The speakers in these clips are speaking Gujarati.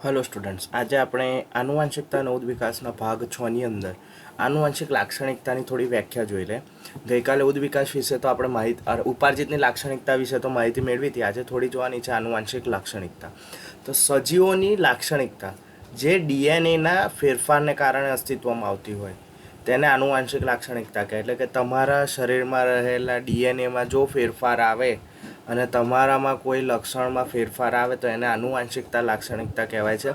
હેલો સ્ટુડન્ટ્સ, આજે આપણે આનુવંશિકતા નવોદ વિકાસના ભાગ 6 ની અંદર આનુવંશિક લાક્ષણિકતાની થોડી વ્યાખ્યા જોઈ લે. ગઈકાલે ઉદ વિકાસ વિશે તો આપણે ઉપાર્જિતની લાક્ષણિકતા વિશે તો માહિતી મેળવી હતી. આજે થોડી જોવાની છે આનુવંશિક લાક્ષણિકતા. તો સજીવોની લાક્ષણિકતા જે ડીએનએના ફેરફારને કારણે અસ્તિત્વમાં આવતી હોય તેને આનુવંશિક લાક્ષણિકતા કહે. એટલે કે તમારા શરીરમાં રહેલા ડીએનએમાં જો ફેરફાર આવે અને તમારામાં કોઈ લક્ષણમાં ફેરફાર આવે તો એને આનુવંશિકતા લાક્ષણિકતા કહેવાય છે.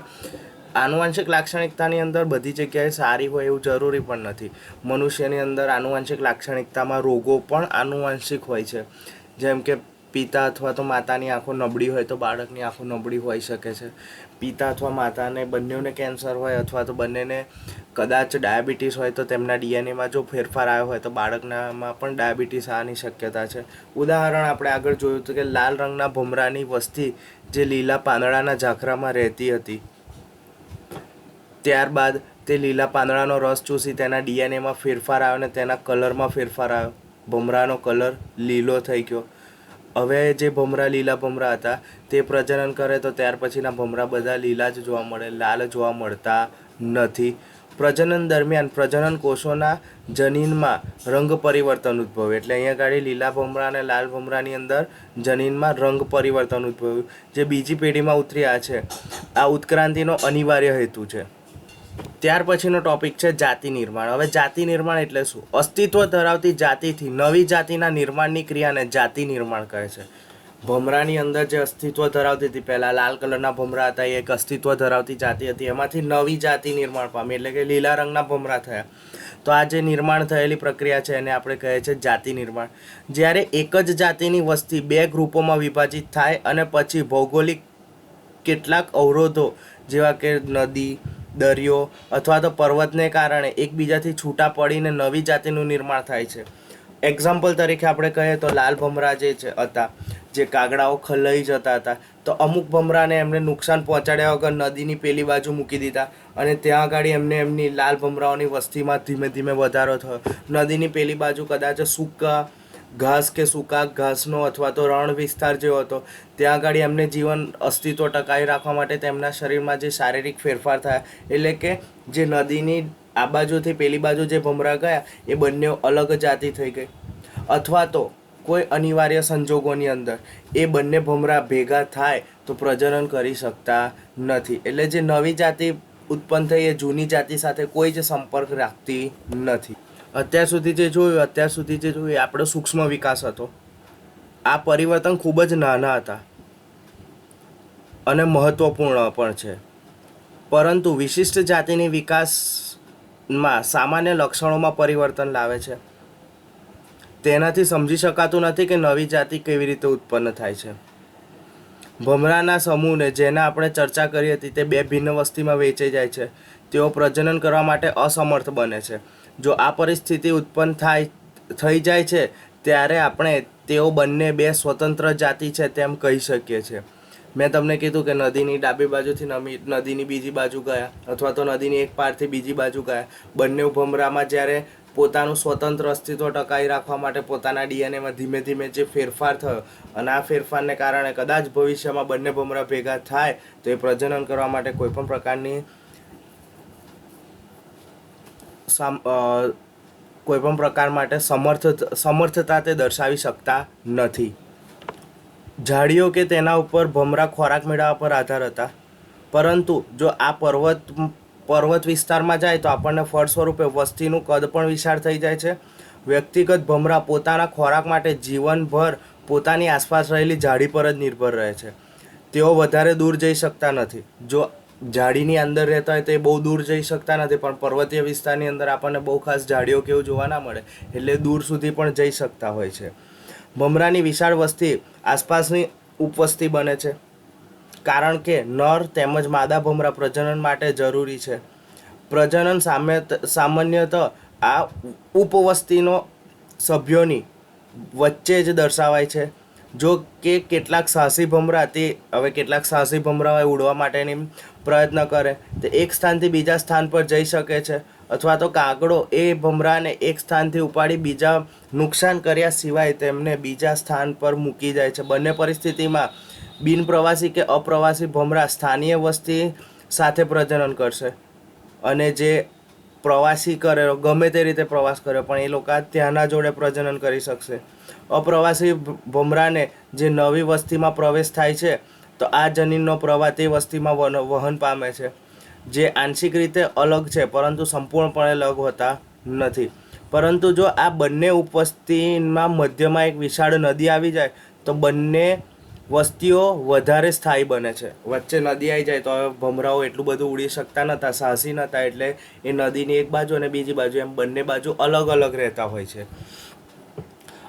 આનુવંશિક લાક્ષણિકતાની અંદર બધી જગ્યાએ સારી હોય એવું જરૂરી પણ નથી. મનુષ્યની અંદર આનુવંશિક લાક્ષણિકતામાં રોગો પણ આનુવંશિક હોય છે. જેમ કે પિતા અથવા તો માતાની આંખો નબળી હોય તો બાળકની આંખો નબળી હોઈ શકે છે. પિતા અથવા માતાને બંનેને કેન્સર હોય અથવા તો બંનેને કદાચ ડાયાબિટીસ હોય તો તેમના ડીએનએમાં જો ફેરફાર આવ્યો હોય તો બાળકનામાં પણ ડાયાબિટીસ આવવાની શક્યતા છે. ઉદાહરણ આપણે આગળ જોયું હતું કે લાલ રંગના ભમરાની વસ્તી જે લીલા પાંદડાના ઝાંખરામાં રહેતી હતી, ત્યારબાદ તે લીલા પાંદડાનો રસ ચૂસી તેના ડીએનએમાં ફેરફાર આવ્યો અને તેના કલરમાં ફેરફાર આવ્યો. ભમરાનો કલર લીલો થઈ ગયો. હવે જે ભમરા લીલા ભમરા હતા તે પ્રજનન કરે તો ત્યાર પછીના ભમરા બધા લીલા જ જોવા મળે, લાલ જોવા મળતા નથી. પ્રજનન દરમિયાન પ્રજનન કોષોના જનીનમાં રંગ પરિવર્તન ઉદ્ભવે. એટલે અહીંયા ગાડી લીલા ભમરા અને લાલ ભમરાની અંદર જનીનમાં રંગ પરિવર્તન ઉદ્ભવ્યું જે બીજી પેઢીમાં ઉતર્યા છે. આ ઉત્ક્રાંતિનો અનિવાર્ય હેતુ છે. ત્યાર પછીનો ટોપિક છે જાતિ નિર્માણ. હવે જાતિ નિર્માણ એટલે શું? અસ્તિત્વ ધરાવતી જાતિથી નવી જાતિના નિર્માણની ક્રિયાને જાતિ નિર્માણ કહે છે. ભમરાની અંદર જે અસ્તિત્વ ધરાવતી હતી, પહેલાં લાલ કલરના ભમરા હતા, એ એક અસ્તિત્વ ધરાવતી જાતિ હતી, એમાંથી નવી જાતિ નિર્માણ પામી એટલે કે લીલા રંગના ભમરા થયા. તો આ જે નિર્માણ થયેલી પ્રક્રિયા છે એને આપણે કહે છે જાતિ નિર્માણ. જ્યારે એક જ જાતિની વસ્તી બે ગ્રુપોમાં વિભાજિત થાય અને પછી ભૌગોલિક કેટલાક અવરોધો જેવા કે નદી, દરિયો અથવા તો પર્વતને કારણે એકબીજાથી છૂટા પડીને નવી જાતિનું નિર્માણ થાય છે. એક્ઝામ્પલ તરીકે આપણે કહીએ તો લાલ ભમરા જે હતા, જે કાગડાઓ ખલાઈ જતા હતા, તો અમુક ભમરાને એમને નુકસાન પહોંચાડ્યા વગર નદીની પેલી બાજુ મૂકી દીધા અને ત્યાં આગળ એમની લાલ ભમરાઓની વસ્તીમાં ધીમે ધીમે વધારો થયો. નદીની પેલી બાજુ કદાચ સૂકા ઘાસ કે સૂકા ઘાસનો અથવા તો રણ વિસ્તાર જેવો હતો, ત્યાં આગળ એમને જીવન અસ્તિત્વ ટકાવી રાખવા માટે તેમના શરીરમાં જે શારીરિક ફેરફાર થયા, એટલે કે જે નદીની આ બાજુથી પેલી બાજુ જે ભમરા ગયા એ બંને અલગ જાતિ થઈ ગઈ. અથવા તો કોઈ અનિવાર્ય સંજોગોની અંદર એ બંને ભમરા ભેગા થાય તો પ્રજનન કરી શકતા નથી. એટલે જે નવી જાતિ ઉત્પન્ન થઈ એ જૂની જાતિ સાથે કોઈ જ સંપર્ક રાખતી નથી. અત્યાર સુધી જે જોયું એ આપણો સૂક્ષ્મ વિકાસ હતો. આ પરિવર્તન ખૂબ જ નાના હતા અને મહત્વપૂર્ણ પણ છે. પરંતુ વિશિષ્ટ જાતિની વિકાસમાં સામાન્ય લક્ષણોમાં પરિવર્તન લાવે છે. તેનાથી સમજી શકાતું નથી કે નવી જાતિ કેવી રીતે ઉત્પન્ન થાય છે. ભમરાના સમૂહને જેના આપણે ચર્ચા કરી હતી તે બે ભિન્ન વસ્તીમાં વહેંચાઈ જાય છે. તેઓ પ્રજનન કરવા માટે અસમર્થ બને છે. જો આ પરિસ્થિતિ ઉત્પન્ન થઈ જાય છે ત્યારે આપણે તેઓ બંને બે સ્વતંત્ર જાતિ છે તેમ કહી શકીએ છીએ. મેં તમને કીધું કે નદીની ડાબી બાજુથી નદીની બીજી બાજુ ગયા અથવા તો નદીની એક પારથી બીજી બાજુ ગયા. બંને ભમરામાં જ્યારે પોતાનું સ્વતંત્ર અસ્તિત્વ ટકાવી રાખવા માટે પોતાના ડીએનએમાં ધીમે ધીમે જે ફેરફાર થયો અને આ ફેરફારને કારણે કદાચ ભવિષ્યમાં બંને ભમરા ભેગા થાય તો એ પ્રજનન કરવા માટે કોઈપણ પ્રકારની કોઈપણ પ્રકાર માટે સમર્થતા તે દર્શાવી શકતા નથી. ઝાડીઓ કે તેના ઉપર ભમરા ખોરાક મેળવવા પર આધાર હતા. પરંતુ જો આ પર્વત વિસ્તારમાં જાય તો આપણને ફળ સ્વરૂપે વસ્તીનું કદ પણ વિશાળ થઈ જાય છે. વ્યક્તિગત ભમરા પોતાના ખોરાક માટે જીવનભર પોતાની આસપાસ રહેલી ઝાડી પર જ નિર્ભર રહે છે. તેઓ વધારે દૂર જઈ શકતા નથી. જો ઝાડીની અંદર રહેતા હોય તો એ બહુ દૂર જઈ શકતા નથી, પણ પર્વતીય વિસ્તારની અંદર આપણને બહુ ખાસ ઝાડીઓ કેવું જોવા ના મળે એટલે દૂર સુધી પણ જઈ શકતા હોય છે. ભમરાની વિશાળ વસ્તી આસપાસની ઉપવસ્તી બને છે કારણ કે નર તેમજ માદા ભમરા પ્રજનન માટે જરૂરી છે. પ્રજનન સામાન્યતઃ આ ઉપવસ્તીનો સભ્યોની વચ્ચે જ દર્શાવાય છે. જો કે કેટલાક સાહસી ભમરા ઉડવા માટેની પ્રયત્ન કરે તો એક સ્થાનથી બીજા સ્થાન પર જઈ શકે છે, અથવા તો કાગડો એ ભમરાને એક સ્થાનથી ઉપાડી બીજા નુકસાન કર્યા સિવાય તેમને બીજા સ્થાન પર મૂકી જાય છે. બંને પરિસ્થિતિમાં બિનપ્રવાસી કે અપ્રવાસી ભમરા સ્થાનીય વસ્તી સાથે પ્રજનન કરશે, અને જે પ્રવાસી કર્યો ગમે તે રીતે પ્રવાસ કર્યો પણ એ લોકો ત્યાંના જોડે પ્રજનન કરી શકશે. અપ્રવાસી ભમરાને જે નવી વસ્તીમાં પ્રવેશ થાય છે તો આ જનીનનો પ્રવાહ તે વસ્તીમાં વહન પામે છે, જે આંશિક રીતે અલગ છે પરંતુ સંપૂર્ણપણે અલગ હોતા નથી. પરંતુ જો આ બંને ઉપવસ્તીમાં મધ્યમાં એક વિશાળ નદી આવી જાય તો બંને વસ્તીઓ વધારે સ્થાયી બને છે. વચ્ચે નદી આવી જાય તો હવે ભમરાઓ એટલું બધું ઉડી શકતા નહોતા, સાહસી નહોતા, એટલે એ નદીની એક બાજુ અને બીજી બાજુ એમ બંને બાજુ અલગ અલગ રહેતા હોય છે.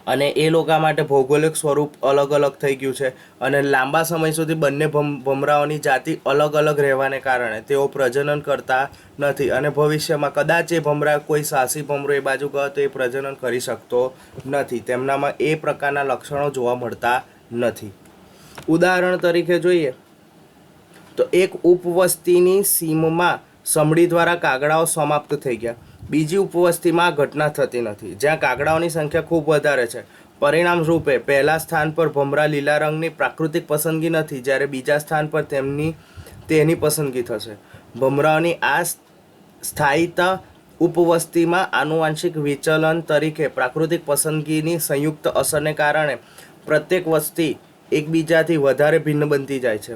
અને એ લોકો માટે ભૌગોલિક સ્વરૂપ અલગ અલગ થઈ ગયું છે, અને લાંબા સમય સુધી બંને ભમરાઓની જાતિ અલગ અલગ રહેવાને કારણે તેઓ પ્રજનન કરતા નથી, અને ભવિષ્યમાં કદાચ એ ભમરા કોઈ સાહસી ભમરો એ બાજુ ગયો તો એ પ્રજનન કરી શકતો નથી. તેમનામાં એ પ્રકારના લક્ષણો જોવા મળતા નથી. ઉદાહરણ તરીકે જોઈએ તો એક ઉપવસ્તીની સીમમાં સમડી દ્વારા કાગડાઓ સમાપ્ત થઈ ગયા. બીજી ઉપવસ્તીમાં આ ઘટના થતી નથી, જ્યાં કાગડાઓની સંખ્યા ખૂબ વધારે છે. પરિણામ રૂપે પહેલા સ્થાન પર ભમરા લીલા રંગની પ્રાકૃતિક પસંદગી નથી, જ્યારે બીજા સ્થાન પર તેની પસંદગી થશે. ભમરાઓની આ સ્થાયીતા ઉપવસ્તીમાં આનુવાંશિક વિચલન તરીકે પ્રાકૃતિક પસંદગીની સંયુક્ત અસરને કારણે પ્રત્યેક વસ્તી એકબીજાથી વધારે ભિન્ન બનતી જાય છે.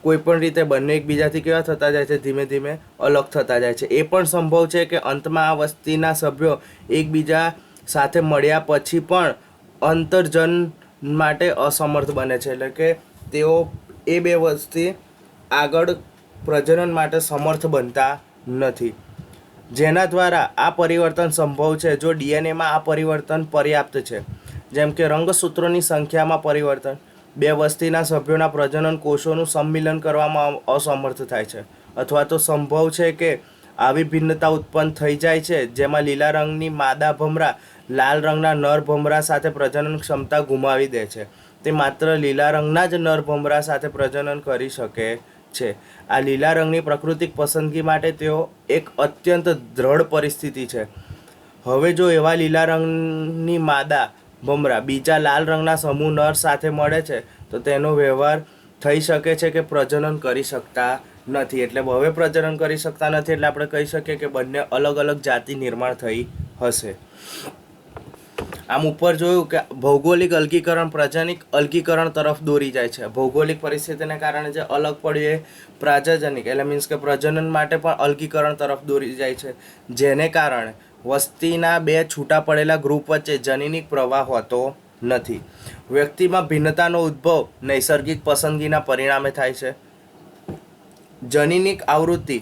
કોઈ પણ રીતે બંને એકબીજાથી કેવા થતા જાય છે, ધીમે ધીમે અલગ થતા જાય છે. એ પણ સંભવ છે કે અંતમાં આ વસ્તીના સભ્યો એકબીજા સાથે મળ્યા પછી પણ અંતર્જન માટે અસમર્થ બને છે, એટલે કે તેઓ એ બે વસ્તી આગળ પ્રજનન માટે સમર્થ બનતા નથી, જેના દ્વારા આ પરિવર્તન સંભવ છે જો ડીએનએમાં આ પરિવર્તન પર્યાપ્ત છે. જેમ કે રંગસૂત્રોની સંખ્યામાં પરિવર્તન, બે વસ્તીના સભ્યોના પ્રજનન કોષોનું સંમિલન કરવામાં અસમર્થ થાય છે, અથવા તો સંભવ છે કે આવી ભિન્નતા ઉત્પન્ન થઈ જાય છે જેમાં લીલા રંગની માદા ભમરા લાલ રંગના નર ભમરા સાથે પ્રજનન ક્ષમતા ગુમાવી દે છે. તે માત્ર લીલા રંગના જ નર ભમરા સાથે પ્રજનન કરી શકે છે. આ લીલા રંગની પ્રાકૃતિક પસંદગી માટે તેઓ એક અત્યંત દ્રઢ પરિસ્થિતિ છે. હવે જો એવા લીલા રંગની માદા ભમરા બીજા લાલ રંગના સમૂહ નર સાથે મળે છે તો તેનો વ્યવહાર થઈ શકે છે કે પ્રજનન કરી શકતા નથી. એટલે હવે પ્રજનન કરી શકતા નથી, એટલે આપણે કહી શકીએ કે બંને અલગ અલગ જાતિ નિર્માણ થઈ હશે. આમ ઉપર જોયું કે ભૌગોલિક અલગીકરણ પ્રજનનિક અલગીકરણ તરફ દોરી જાય છે. ભૌગોલિક પરિસ્થિતિને કારણે જે અલગ પડ્યું એ પ્રાજનનિક એટલે મીન્સ કે પ્રજનન માટે પણ અલગીકરણ તરફ દોરી જાય છે, જેને કારણે વસ્તીના બે છૂટા પડેલા ગ્રુપ વચ્ચે જનીનિક પ્રવાહ હોતો નથી. વ્યક્તિમાં ભિન્નતાનો ઉદ્ભવ નૈસર્ગિક પસંદગીના પરિણામે થાય છે. જનીનિક આવૃત્તિ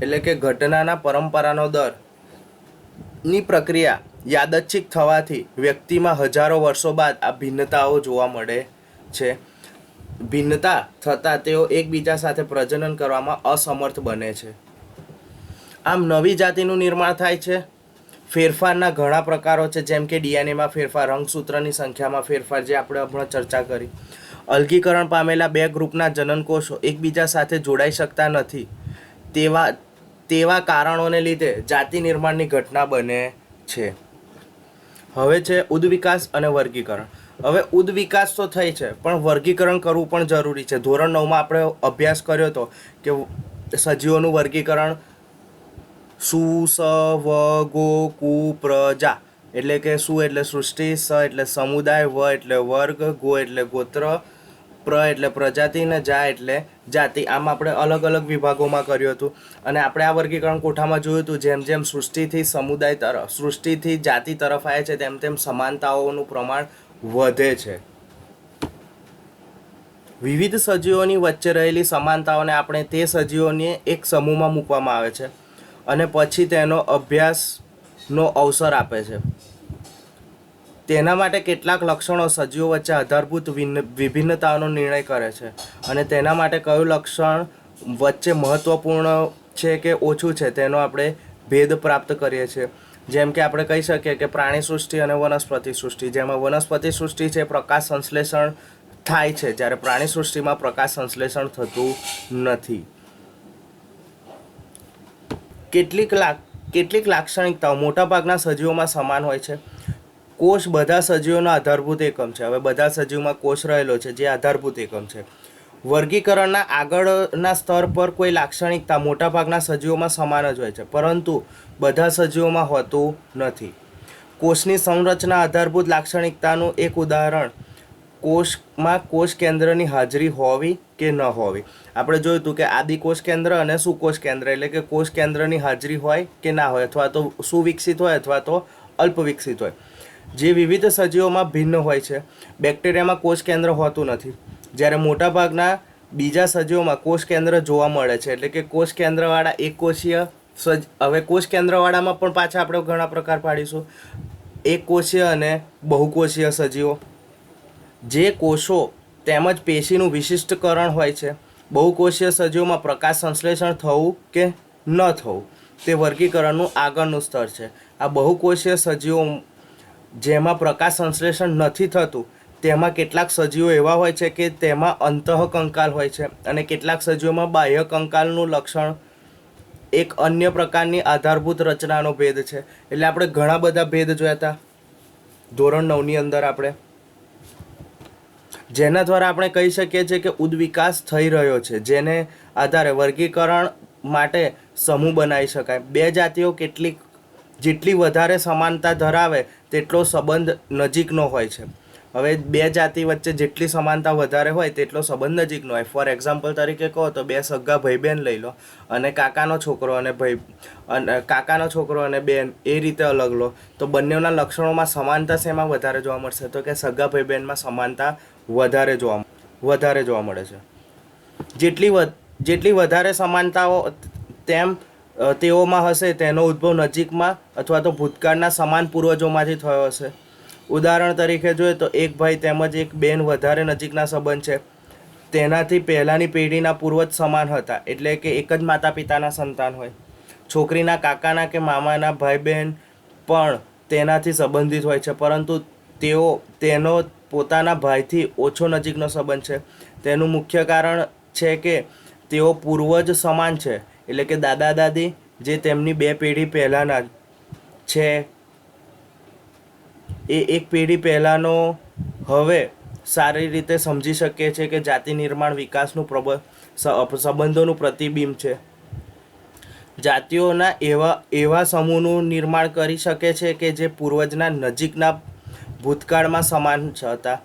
એટલે કે ઘટનાના પરંપરાનો દરની પ્રક્રિયા યાદચ્છિક થવાથી વ્યક્તિમાં હજારો વર્ષો બાદ આ ભિન્નતાઓ જોવા મળે છે. ભિન્નતા થતાં તેઓ એકબીજા સાથે પ્રજનન કરવામાં અસમર્થ બને છે. આમ નવી જાતિનું નિર્માણ થાય છે. ફેરફારના ઘણા પ્રકારો છે, જેમ કે ડીએનએમાં ફેરફાર, રંગસૂત્રની સંખ્યામાં ફેરફાર, જે આપણે હમણાં ચર્ચા કરી. અલગીકરણ પામેલા બે ગ્રુપના જનનકોષો એકબીજા સાથે જોડાઈ શકતા નથી તેવા કારણોને લીધે જાતિ નિર્માણની ઘટના બને છે. હવે છે ઉદ્વિકાસ અને વર્ગીકરણ. હવે ઉદ્વિકાસ તો થઈ છે, પણ વર્ગીકરણ કરવું પણ જરૂરી છે. ધોરણ 9માં આપણે અભ્યાસ કર્યો હતો કે સજીવોનું વર્ગીકરણ સુ, સ, વ, ગો, કુ, પ્ર, જા, એટલે કે સુ એટલે સૃષ્ટિ, સ એટલે સમુદાય, વ એટલે વર્ગ, ગો એટલે ગોત્ર, પ્ર એટલે પ્રજાતિ ને જા એટલે જાતિ. આમ આપણે અલગ અલગ વિભાગોમાં કર્યું હતું, અને આપણે આ વર્ગીકરણ કોઠામાં જોયું હતું. જેમ જેમ સૃષ્ટિથી સમુદાય તરફ, સૃષ્ટિથી જાતિ તરફ આવે છે, તેમ તેમ સમાનતાઓનું પ્રમાણ વધે છે. વિવિધ સજીવોની વચ્ચે રહેલી સમાનતાઓને આપણે તે સજીવોને એક સમૂહમાં મૂકવામાં આવે છે અને પછી તેનો અભ્યાસનો અવસર આપે છે. તેના માટે કેટલાક લક્ષણો સજીવો વચ્ચે આધારભૂત વિભિન્નતાઓનો નિર્ણય કરે છે, અને તેના માટે કયું લક્ષણ વચ્ચે મહત્ત્વપૂર્ણ છે કે ઓછું છે તેનો આપણે ભેદ પ્રાપ્ત કરીએ છીએ. જેમ કે આપણે કહી શકીએ કે પ્રાણી સૃષ્ટિ અને વનસ્પતિ સૃષ્ટિ, જેમાં વનસ્પતિ સૃષ્ટિ છે પ્રકાશ સંશ્લેષણ થાય છે, જ્યારે પ્રાણી સૃષ્ટિમાં પ્રકાશ સંશ્લેષણ થતું નથી. કેટલીક લાક્ષણિકતાઓ મોટાભાગના સજીવોમાં સમાન હોય છે. કોષ બધા સજીવોનો આધારભૂત એકમ છે. હવે બધા સજીવમાં કોષ રહેલો છે, જે આધારભૂત એકમ છે. વર્ગીકરણના આગળના સ્તર પર કોઈ લાક્ષણિકતા મોટાભાગના સજીવોમાં સમાન જ હોય છે, પરંતુ બધા સજીવોમાં હોતું નથી. કોષની સંરચના આધારભૂત લાક્ષણિકતાનું એક ઉદાહરણ કોષમાં કોષ કેન્દ્રની હાજરી હોવી કે ન હોવી. આપણે જોયું હતું કે આદિકોષ કેન્દ્ર અને સુકોષ કેન્દ્ર, એટલે કે કોષ કેન્દ્રની હાજરી હોય કે ના હોય, અથવા તો સુવિકસિત હોય અથવા તો અલ્પ વિકસિત હોય, જે વિવિધ સજીવોમાં ભિન્ન હોય છે. બેક્ટેરિયામાં કોષ કેન્દ્ર હોતું નથી, જ્યારે મોટાભાગના બીજા સજીવોમાં કોષ કેન્દ્ર જોવા મળે છે. એટલે કે કોષ કેન્દ્રવાળા એકકોષીય હવે કોષ કેન્દ્રવાળામાં પણ પાછા આપણે ઘણા પ્રકાર પાડીશું. એકકોષીય અને બહુકોષીય સજીવો, જે કોષો તેમજ પેશીનું વિશિષ્ટકરણ હોય છે. બહુકોષીય સજીવોમાં પ્રકાશ સંશ્લેષણ થવું કે ન થવું તે વર્ગીકરણનું આગળનું સ્તર છે. આ બહુકોષીય સજીવો જેમાં પ્રકાશ સંશ્લેષણ નથી થતું, તેમાં કેટલાક સજીવો એવા હોય છે કે તેમાં અંતઃકંકાલ હોય છે, અને કેટલાક સજીવોમાં બાહ્ય કંકાલનું લક્ષણ એક અન્ય પ્રકારની આધારભૂત રચનાનો ભેદ છે. એટલે આપણે ઘણા બધા ભેદ જોયા હતા ધોરણ 9ની અંદર આપણે, જેના દ્વારા આપણે કહી શકીએ છીએ કે ઉદ્વિકાસ થઈ રહ્યો છે, જેને આધારે વર્ગીકરણ માટે સમૂહ બનાવી શકાય. બે જાતિઓ જેટલી વધારે સમાનતા ધરાવે તેટલો સંબંધ નજીકનો હોય છે. હવે બે જાતિ વચ્ચે જેટલી સમાનતા વધારે હોય તેટલો સંબંધ નજીકનો હોય. ફોર એક્ઝામ્પલ તરીકે કહો તો બે સગા ભાઈ બહેન લઈ લો, અને કાકાનો છોકરો અને બેન એ રીતે અલગ લો, તો બંનેના લક્ષણોમાં સમાનતા શેમાં વધારે જોવા મળશે? તો કે સગા ભાઈ બહેનમાં સમાનતા વધારે જોવા મળે છે. જેટલી વધારે સમાનતાઓ તેઓમાં હશે, તેનો ઉદ્ભવ નજીકમાં અથવા તો ભૂતકાળના સમાન પૂર્વજોમાંથી થયો હશે. ઉદાહરણ તરીકે જોઈએ તો એક ભાઈ તેમજ એક બેન વધારે નજીકના સંબંધ છે, તેનાથી પહેલાંની પેઢીના પૂર્વજ સમાન હતા, એટલે કે એક જ માતા પિતાના સંતાન હોય. છોકરીના કાકાના કે મામાના ભાઈ બહેન પણ તેનાથી સંબંધિત હોય છે, પરંતુ તેનો પોતાના ભાઈથી ઓછો નજીકનો સંબંધ છે. તેનું મુખ્ય કારણ છે કે તેઓ પૂર્વજ સમાન છે, એટલે કે દાદા દાદી જે તેમની બે પેઢી પહેલાંના છે એ એક પેઢી પહેલાંનો હવે સારી રીતે સમજી શકે છે કે જાતિ નિર્માણ વિકાસનું સંબંધોનું પ્રતિબિંબ છે. જાતિઓના એવા સમૂહનું નિર્માણ કરી શકે છે કે જે પૂર્વજના નજીકના ભૂતકાળમાં સમાન હતા.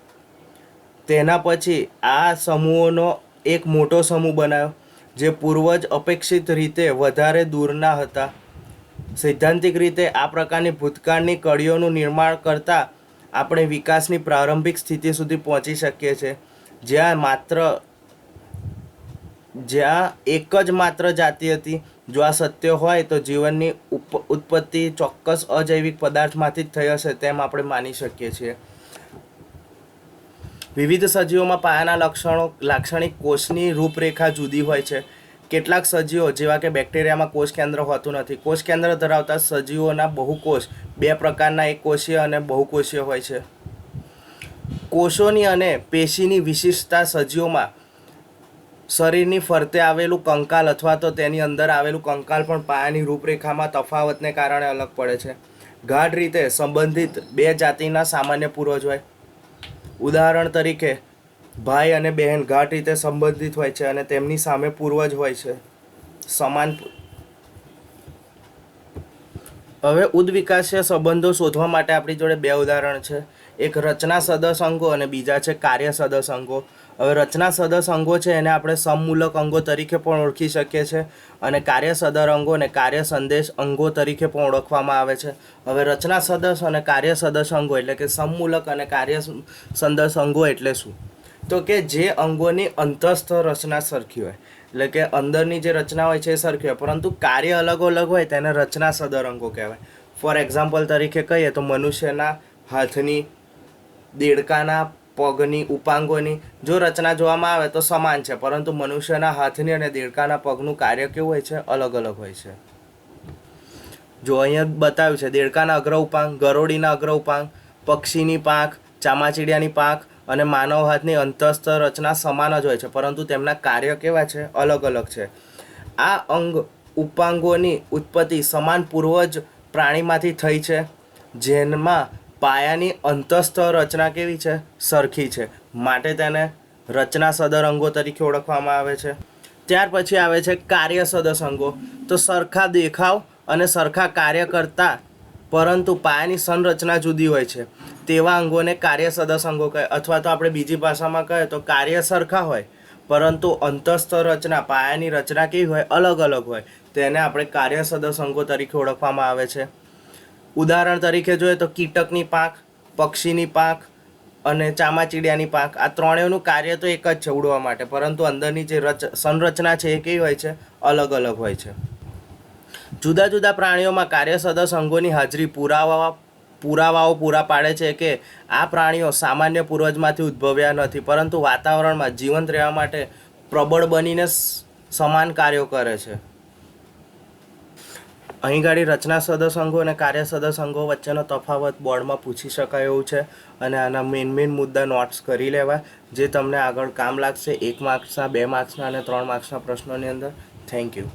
તેના પછી આ સમૂહોનો એક મોટો સમૂહ બનાવ્યો જે પૂર્વજ અપેક્ષિત રીતે વધારે દૂરના હતા. સૈદ્ધાંતિક રીતે આ પ્રકારની ભૂતકાળની કડીઓનું નિર્માણ કરતાં આપણે વિકાસની પ્રારંભિક સ્થિતિ સુધી પહોંચી શકીએ છીએ, જ્યાં એક જ માત્ર જાતિ હતી. જો આ સત્ય હોય તો જીવનની ઉત્પત્તિ ચોક્કસ અજૈવિક પદાર્થમાંથી જ થઈ હશે તેમ આપણે માની શકીએ છીએ. વિવિધ સજીવોમાં પાયાના લાક્ષણિક કોષની રૂપરેખા જુદી હોય છે. કેટલાક સજીવો જેવા કે બેક્ટેરિયામાં કોષ કેન્દ્ર હોતું નથી. કોષ કેન્દ્ર ધરાવતા સજીવોના બહુકોષ બે પ્રકારના, એકકોષીય અને બહુકોષીય હોય છે. કોષોની અને પેશીની વિશિષ્ટતા સજીવોમાં શરીરની ફરતે આવેલું કંકાલ અથવા તો તેની અંદર આવેલું કંકાલ પણ પાયાની રૂપરેખામાં તફાવતને કારણે અલગ પડે છે. ગાઢ રીતે સંબંધિત બે જાતિના સામાન્ય પૂર્વજ હોય. ઉદાહરણ તરીકે ભાઈ અને બહેન ગાઢ રીતે સંબંધિત હોય છે અને તેમની સામે પૂર્વજ હોય છે સમાન. હવે ઉદ્વિકાસીય સંબંધો શોધવા માટે આપણી જોડે બે ઉદાહરણ છે. એક રચના સદસ અંગો અને બીજા છે કાર્ય સદસ અંગો. હવે રચના સદસ અંગો છે એને આપણે સમમૂલક અંગો તરીકે પણ ઓળખી શકીએ છીએ, અને કાર્ય સદર અંગો અને કાર્ય સંદેશ અંગો તરીકે પણ ઓળખવામાં આવે છે. હવે રચના સદસ અને કાર્ય સદસ અંગો એટલે કે સમમૂલક અને કાર્ય સંદસ અંગો એટલે શું? તો કે જે અંગોની અંતસ્થ રચના સરખી હોય, એટલે કે અંદરની જે રચના હોય છે એ સરખી હોય, પરંતુ કાર્ય અલગ અલગ હોય તેને રચના સદર અંગો કહેવાય. ફોર એક્ઝામ્પલ તરીકે કહીએ તો મનુષ્યના હાથની, દેડકાના પગની, ઉપાંગોની જો રચના જોવામાં આવે તો સમાન છે, પરંતુ મનુષ્યના હાથની અને દેડકાના પગનું કાર્ય કેવું હોય છે? અલગ અલગ હોય છે. જો અહીંયા બતાવ્યું છે દેડકાના અગ્ર ઉપાંગ, ગરોળીના અગ્ર ઉપાંગ, પક્ષીની પાંખ, ચામાચીડિયાની પાંખ અને માનવ હાથની અંતસ્થ રચના સમાન જ હોય છે, પરંતુ તેમના કાર્ય કેવા છે? અલગ અલગ છે. આ અંગ ઉપાંગોની ઉત્પત્તિ સમાન પૂર્વજ પ્રાણીમાંથી થઈ છે, જેમાં પાયાની અંતસ્થ રચના કેવી છે? સરખી છે, માટે તેને રચના સદર અંગો તરીકે ઓળખવામાં આવે છે. ત્યાર પછી આવે છે કાર્ય સદસ અંગો. તો સરખા દેખાવ અને સરખા કાર્ય કરતા પરંતુ પાયાની સંરચના જુદી હોય છે તેવા અંગોને કાર્ય સદસ અંગો કહે, અથવા તો આપણે બીજી ભાષામાં કહીએ તો કાર્ય સરખા હોય પરંતુ અંતસ્થ રચના, પાયાની રચના કેવી હોય, અલગ અલગ હોય, તેને આપણે કાર્ય સદસ અંગો તરીકે ઓળખવામાં આવે છે. ઉદાહરણ તરીકે જોઈએ તો કીટકની પાંખ, પક્ષીની પાંખ અને ચામાચીડિયાની પાંખ, આ ત્રણેયનું કાર્ય તો એક જ છે, ઉડવા માટે, પરંતુ અંદરની જે સંરચના છે એ કેવી હોય છે, અલગ અલગ હોય છે. જુદા જુદા પ્રાણીઓમાં કાર્ય સદસ અંગોની હાજરી પુરાવાઓ પૂરા પાડે છે કે આ પ્રાણીઓ સામાન્ય પૂર્વજમાંથી ઉદ્ભવ્યા નથી, પરંતુ વાતાવરણમાં જીવંત રહેવા માટે પ્રબળ બનીને સમાન કાર્યો કરે છે. અહીં ગાડી રચના સદસ અંગો અને કાર્ય સદસ અંગો વચ્ચેનો તફાવત બોર્ડમાં પૂછી શકાય એવું છે, અને આના મેઇન મુદ્દા નોટ્સ કરી લેવા, જે તમને આગળ કામ લાગશે 1 માર્ક્સના, 2 માર્ક્સના અને 3 માર્ક્સના પ્રશ્નોની અંદર. Thank you.